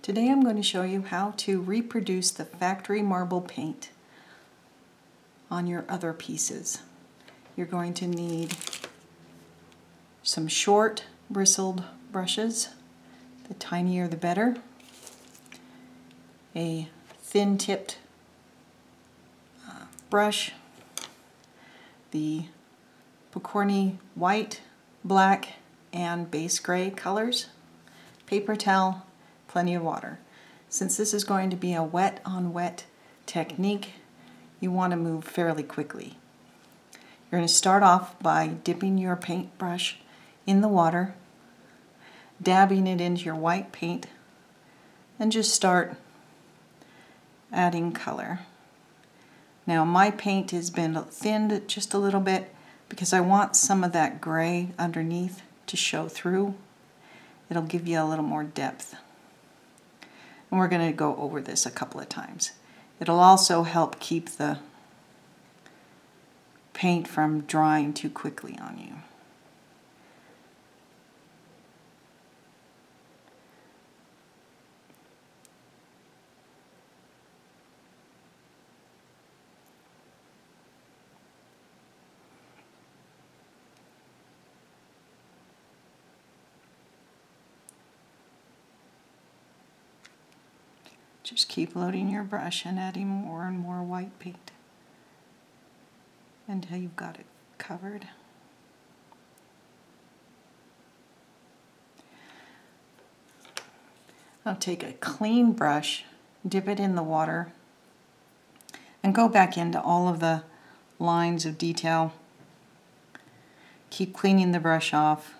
Today I'm going to show you how to reproduce the factory marble paint on your other pieces. You're going to need some short bristled brushes, the tinier the better, a thin tipped brush, the Pokorny white, black, and base gray colors, paper towel, plenty of water. Since this is going to be a wet on wet technique, you want to move fairly quickly. You're going to start off by dipping your paintbrush in the water, dabbing it into your white paint, and just start adding color. Now my paint has been thinned just a little bit because I want some of that gray underneath to show through. It'll give you a little more depth. And we're going to go over this a couple of times. It'll also help keep the paint from drying too quickly on you. Just keep loading your brush and adding more and more white paint until you've got it covered. I'll take a clean brush, dip it in the water, and go back into all of the lines of detail. Keep cleaning the brush off,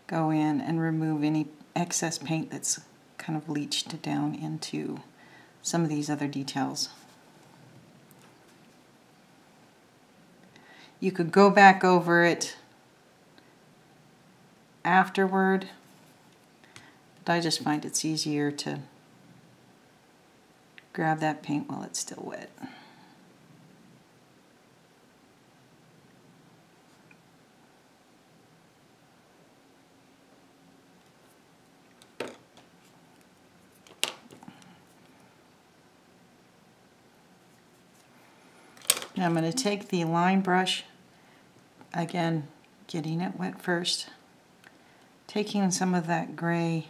go in and remove any excess paint that's kind of leached down into some of these other details. You could go back over it afterward, but I just find it's easier to grab that paint while it's still wet. Now I'm going to take the line brush, again getting it wet first, taking some of that gray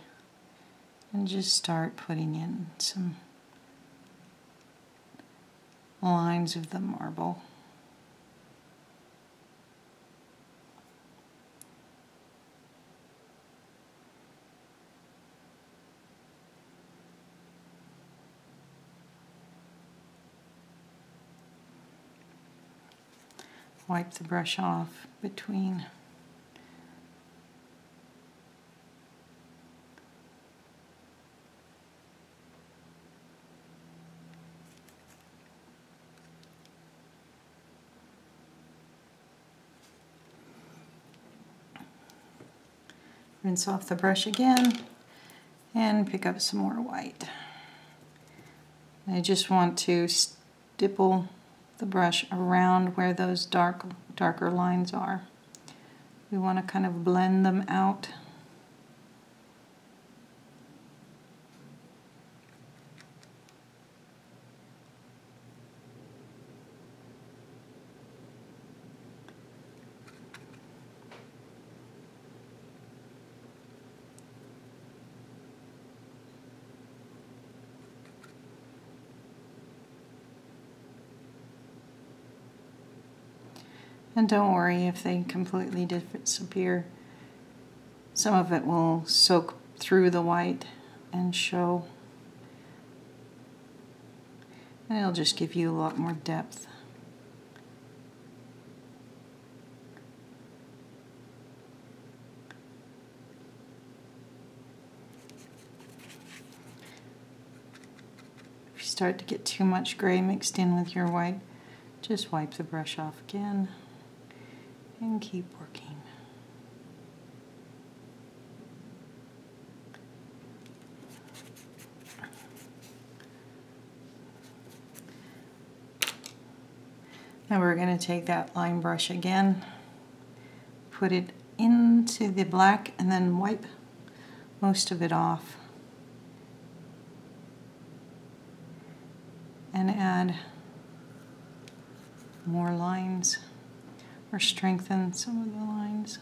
and just start putting in some lines of the marble. Wipe the brush off between. Rinse off the brush again and pick up some more white. I just want to stipple the brush around where those darker lines are. We want to kind of blend them out. And don't worry if they completely disappear. Some of it will soak through the white and show. And it'll just give you a lot more depth. If you start to get too much gray mixed in with your white, just wipe the brush off again and keep working. Now we're going to take that line brush again, put it into the black, and then wipe most of it off. and add more lines or strengthen some of the lines.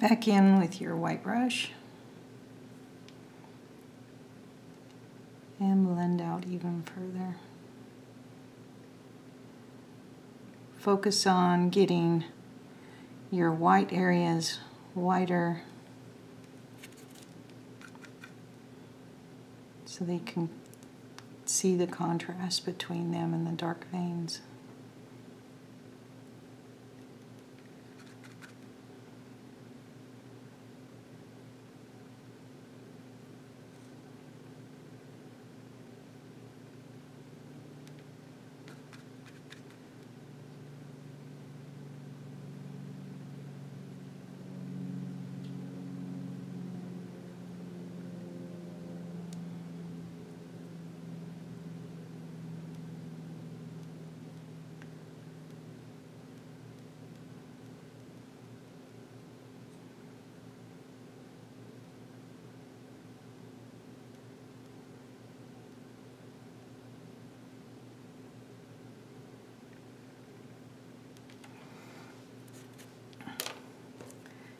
Back in with your white brush and blend out even further. Focus on getting your white areas whiter so they can see the contrast between them and the dark veins.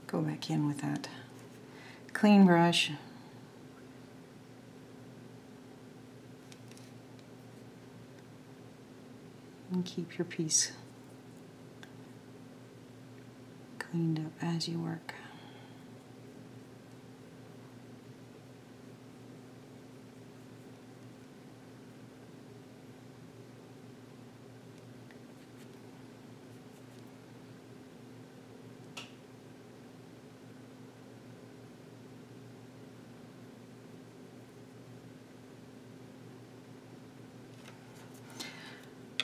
Go back in with that clean brush. And keep your piece cleaned up as you work.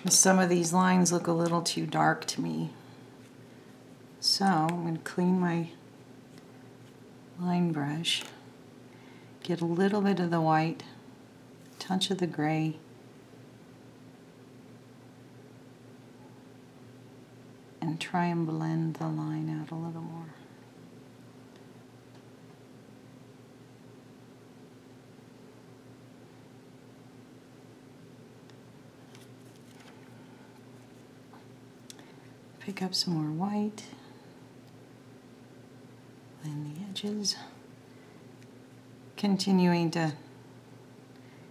Some of these lines look a little too dark to me, so I'm going to clean my line brush, get a little bit of the white, touch of the gray, and try and blend the line out a little more. Pick up some more white, blend the edges, continuing to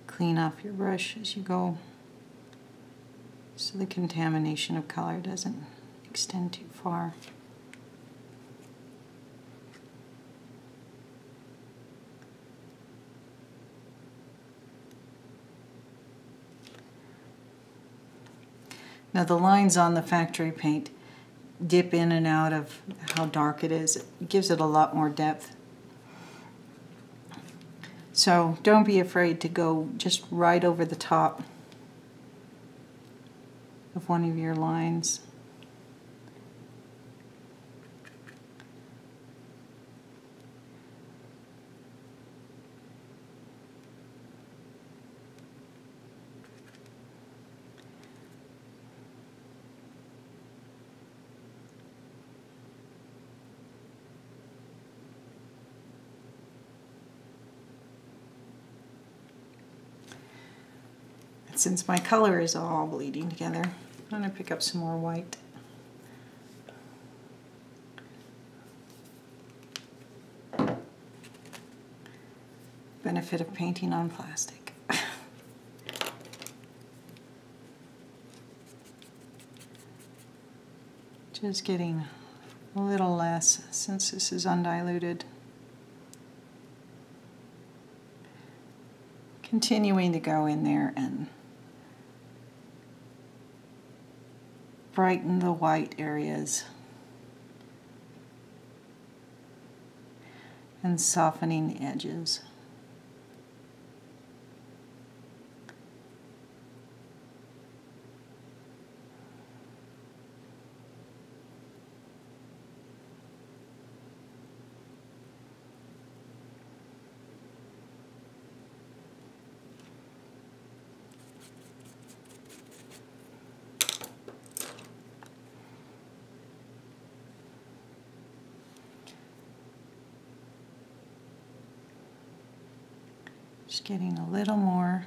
clean off your brush as you go so the contamination of color doesn't extend too far. Now the lines on the factory paint dip in and out of how dark it is. It gives it a lot more depth. So don't be afraid to go just right over the top of one of your lines. Since my color is all bleeding together, I'm going to pick up some more white. Benefit of painting on plastic. Just getting a little less since this is undiluted. Continuing to go in there and brighten the white areas. and softening the edges. Just getting a little more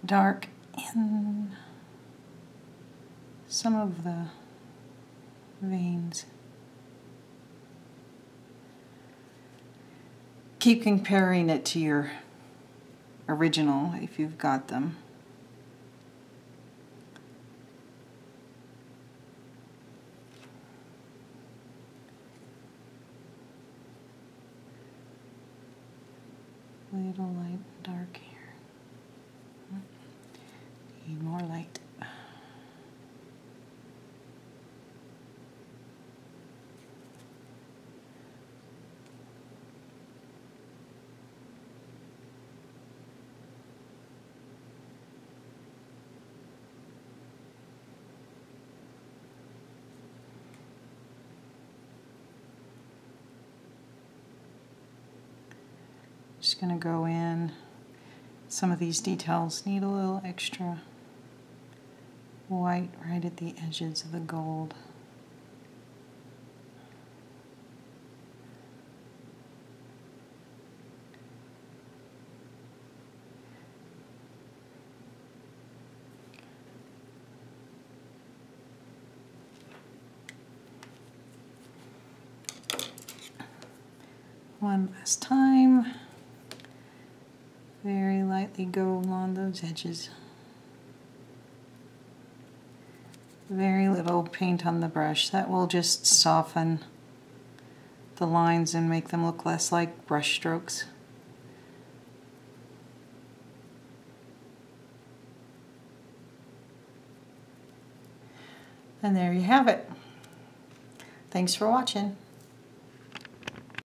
dark in some of the veins. Keep comparing it to your original if you've got them. Little light and dark here. Need more light. Just going to go in. Some of these details need a little extra white right at the edges of the gold. One last time. Very lightly go along those edges. Very little paint on the brush. That will just soften the lines and make them look less like brush strokes. And there you have it. Thanks for watching.